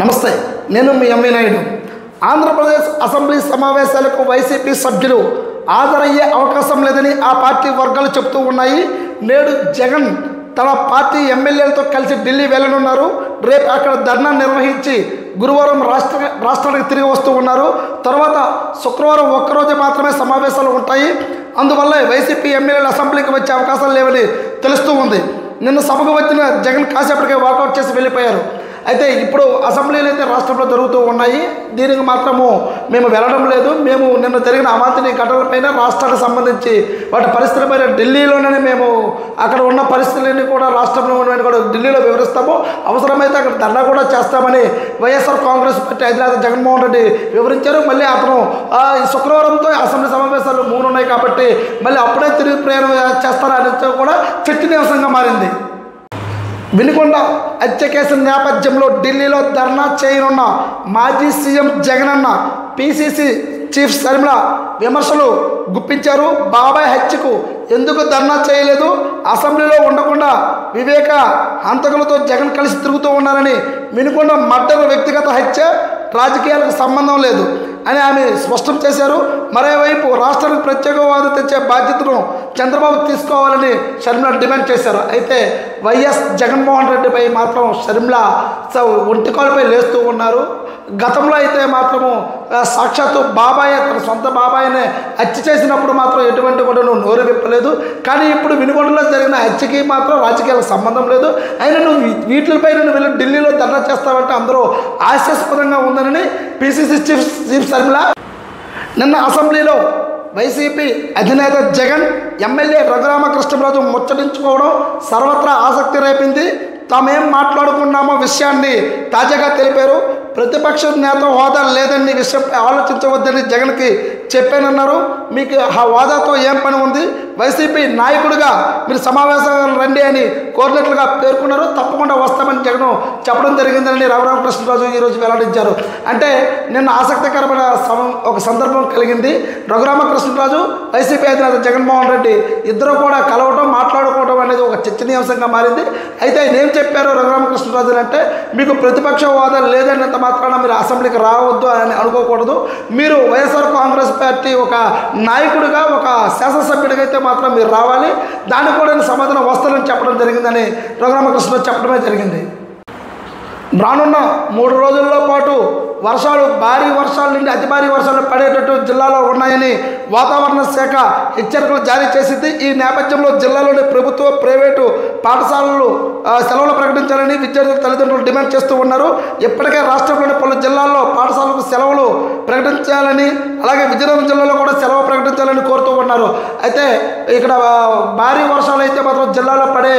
నమస్తే, నేను మీ MV Naidu. Andhra Pradesh assembly సమావేశాలకు వైసీపీ సభ్యులు హాజరయ్యే అవకాశం లేదని ఆ పార్టీ వర్గాలు చెబుతూ ఉన్నాయి. నేడు జగన్ తన పార్టీ ఎమ్మెల్యేలతో కలిసి ఢిల్లీ వెళ్ళనున్నారు. రేపు అక్కడ ధర్నా నిర్వహించి గురువారం రాష్ట్రానికి తిరిగి వస్తూ ఉన్నారు. తర్వాత శుక్రవారం ఒక్కరోజు మాత్రమే సమావేశాలు ఉంటాయి. అందువల్ల వైసీపీ ఎమ్మెల్యేలు అసెంబ్లీకి వచ్చే అవకాశాలు లేవని తెలుస్తూ ఉంది. నిన్న సభకు వచ్చిన జగన్ కాసేపటికే వాకౌట్ చేసి వెళ్ళిపోయారు. అయితే ఇప్పుడు అసెంబ్లీలు అయితే రాష్ట్రంలో జరుగుతూ ఉన్నాయి. దీనికి మాత్రము మేము వెళ్ళడం లేదు. మేము నిన్న జరిగిన అవాంఛనీయ ఘటనలపైన రాష్ట్రానికి సంబంధించి వాటి పరిస్థితులపైన ఢిల్లీలోనే మేము అక్కడ ఉన్న పరిస్థితులన్నీ కూడా రాష్ట్రంలో ఉన్నవి కూడా ఢిల్లీలో వివరిస్తాము. అవసరమైతే అక్కడ ధర్నా కూడా చేస్తామని వైఎస్ఆర్ కాంగ్రెస్ పార్టీ అధినేత జగన్మోహన్ రెడ్డి వివరించారు. మళ్ళీ అతను ఈ శుక్రవారంతో అసెంబ్లీ సమావేశాలు 3 ఉన్నాయి కాబట్టి మళ్ళీ అప్పుడే తిరిగి ప్రయాణం చేస్తారా అనేది కూడా చర్చనీయాంశంగా మారింది. వినుకొండ హత్య కేసు నేపథ్యంలో ఢిల్లీలో ధర్నా చేయనున్న మాజీ CM Jagananna PCC chief Sharmila విమర్శలు గుప్పించారు. బాబాయ్ హత్యకు ఎందుకు ధర్నా చేయలేదు, అసెంబ్లీలో ఉండకుండా వివేక హంతకులతో జగన్ కలిసి తిరుగుతూ ఉన్నారని, వినుకొండ మర్డర్ వ్యక్తిగత హత్య రాజకీయాలకు సంబంధం లేదు అని ఆమె స్పష్టం చేశారు. మరోవైపు రాష్ట్రానికి ప్రత్యేక హోదా తెచ్చే బాధ్యతను చంద్రబాబు తీసుకోవాలని షర్మిల డిమాండ్ చేశారు. అయితే వైఎస్ జగన్మోహన్ రెడ్డిపై మాత్రం షర్మిల ఒంటికాలపై లేస్తూ ఉన్నారు. గతంలో అయితే మాత్రము సాక్షాత్తు బాబాయ్ తన సొంత బాబాయ్నే హత్య చేసినప్పుడు మాత్రం ఎటువంటి కూడా నోరు విప్పలేదు. కానీ ఇప్పుడు వినుకొండలో జరిగిన హత్యకి మాత్రం రాజకీయాలకు సంబంధం లేదు. అయినా నువ్వు వీటిపై నువ్వు వెళ్ళి ఢిల్లీలో ధర్నా చేస్తావంటే అందరూ హాస్యాస్పదంగా ఉందని పిసిసి చీఫ్ షర్మిల నిన్న అసెంబ్లీలో వైసీపీ అధినేత జగన్ ఎమ్మెల్యే రఘురామకృష్ణరాజు ముచ్చటించుకోవడం సర్వత్రా ఆసక్తి రేపింది. తామేం మాట్లాడుకున్నామో విషయాన్ని తాజాగా తెలిపారు. ప్రతిపక్ష నేత హోదా లేదని విషయంపై ఆలోచించవద్దని జగన్కి చెప్పానన్నారు. మీకు ఆ హోదాతో ఏం పని ఉంది, వైసీపీ నాయకుడిగా మీరు సమావేశాలు రండి అని కోరినట్లుగా పేర్కొన్నారు. తప్పకుండా వస్తామని జగన్ చెప్పడం జరిగిందని రఘురామకృష్ణరాజు ఈరోజు వెల్లడించారు. అంటే నిన్న ఆసక్తికరమైన ఒక సందర్భం కలిగింది. రఘురామకృష్ణరాజు వైసీపీ అధినేత జగన్మోహన్ రెడ్డి ఇద్దరు కూడా కలవడం మాట్లాడుకోవడం అనేది ఒక చర్చనీయాంశంగా మారింది. అయితే ఏం చెప్పారు రఘురామకృష్ణరాజు అంటే, మీకు ప్రతిపక్ష హోదా లేదన్నంత మాత్రాన మీరు అసెంబ్లీకి రావద్దు అని అనుకోకూడదు. మీరు వైఎస్ఆర్ కాంగ్రెస్ పార్టీ ఒక నాయకుడిగా ఒక శాసనసభ్యుడిగా అయితే మాత్రం మీరు రావాలి. దానికి కూడా సమాధానం వస్తారని చెప్పడం జరిగిందని రఘురామకృష్ణరాజు చెప్పడమే జరిగింది. రానున్న 3 రోజుల్లో పాటు భారీ వర్షాల నుండి అతి భారీ వర్షాలు పడేటట్టు జిల్లాలో ఉన్నాయని వాతావరణ శాఖ హెచ్చరికలు జారీ చేసింది. ఈ నేపథ్యంలో జిల్లాలోని ప్రభుత్వ ప్రైవేటు పాఠశాలలు సెలవులు ప్రకటించాలని విద్యార్థుల తల్లిదండ్రులు డిమాండ్ చేస్తూ ఉన్నారు. ఇప్పటికే రాష్ట్రంలోని పలు జిల్లాల్లో పాఠశాలకు సెలవులు ప్రకటించాలని, అలాగే విజయనగరం జిల్లాలో కూడా సెలవు ప్రకటించాలని కోరుతూ ఉన్నారు. అయితే ఇక్కడ భారీ వర్షాలు అయితే మాత్రం జిల్లాలో పడే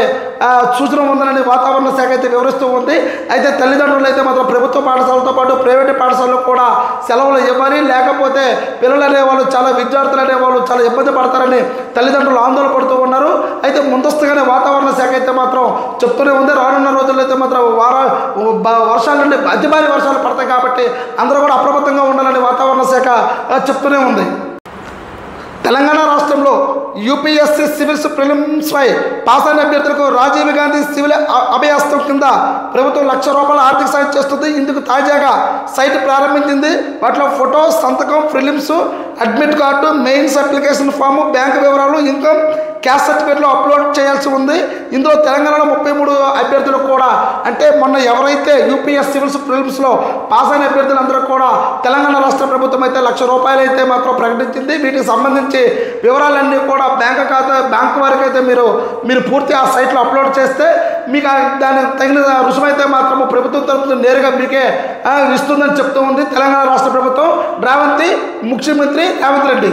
సూచన ఉందని వాతావరణ శాఖ అయితే వివరిస్తూ ఉంది. అయితే తల్లిదండ్రులు అయితే మాత్రం ప్రభుత్వ పాఠశాలతో పాటు ప్రైవేట్ పాఠశాలలో కూడా సెలవులు ఇవ్వాలి, లేకపోతే పిల్లలు అనేవాళ్ళు విద్యార్థులు అనేవాళ్ళు చాలా ఇబ్బంది పడతారని తల్లిదండ్రులు ఆందోళన పడుతూ ఉన్నారు. అయితే ముందస్తుగానే వాతావరణ శాఖ అయితే మాత్రం చెప్తూనే ఉంది. రానున్న రోజుల్లో అయితే మాత్రం వర్షాల నుండి అతి భారీ వర్షాలు పడతాయి కాబట్టి అందరూ కూడా అప్రమత్తంగా ఉండాలని వాతావరణ శాఖ చెప్తూనే ఉంది. తెలంగాణ రాష్ట్రంలో యూపీఎస్సీ సివిల్స్ ప్రిలిమ్స్పై పాస్ అయిన అభ్యర్థులకు రాజీవ్ గాంధీ సివిల్ అభయహస్తం కింద ప్రభుత్వం ₹1,00,000 ఆర్థిక సాయం చేస్తుంది. ఇందుకు తాజాగా సైట్ ప్రారంభించింది. వాటిలో ఫోటో, సంతకం, prelims, admit card, mains application form, bank వివరాలు, ఇన్కమ్, క్యాస్ట్ సర్టిఫికేట్లు అప్లోడ్ చేయాల్సి ఉంది. ఇందులో తెలంగాణలో 33 అభ్యర్థులు కూడా, అంటే మొన్న ఎవరైతే యూపీఎస్ సివిల్స్ ప్రిలిమ్స్లో పాస్ అయిన అభ్యర్థులందరూ కూడా తెలంగాణ రాష్ట్ర ప్రభుత్వం అయితే ₹1,00,000 అయితే మాత్రం ప్రకటించింది. వీటికి సంబంధించి వివరాలన్నీ కూడా బ్యాంకు వారికి అయితే మీరు పూర్తి ఆ సైట్లో అప్లోడ్ చేస్తే మీకు దానికి తగిన రుసుమైతే మాత్రం ప్రభుత్వం తరఫున నేరుగా మీకే ఇస్తుందని చెప్తూ ఉంది తెలంగాణ రాష్ట్ర ప్రభుత్వం. ముఖ్యమంత్రి రేవంత్ రెడ్డి.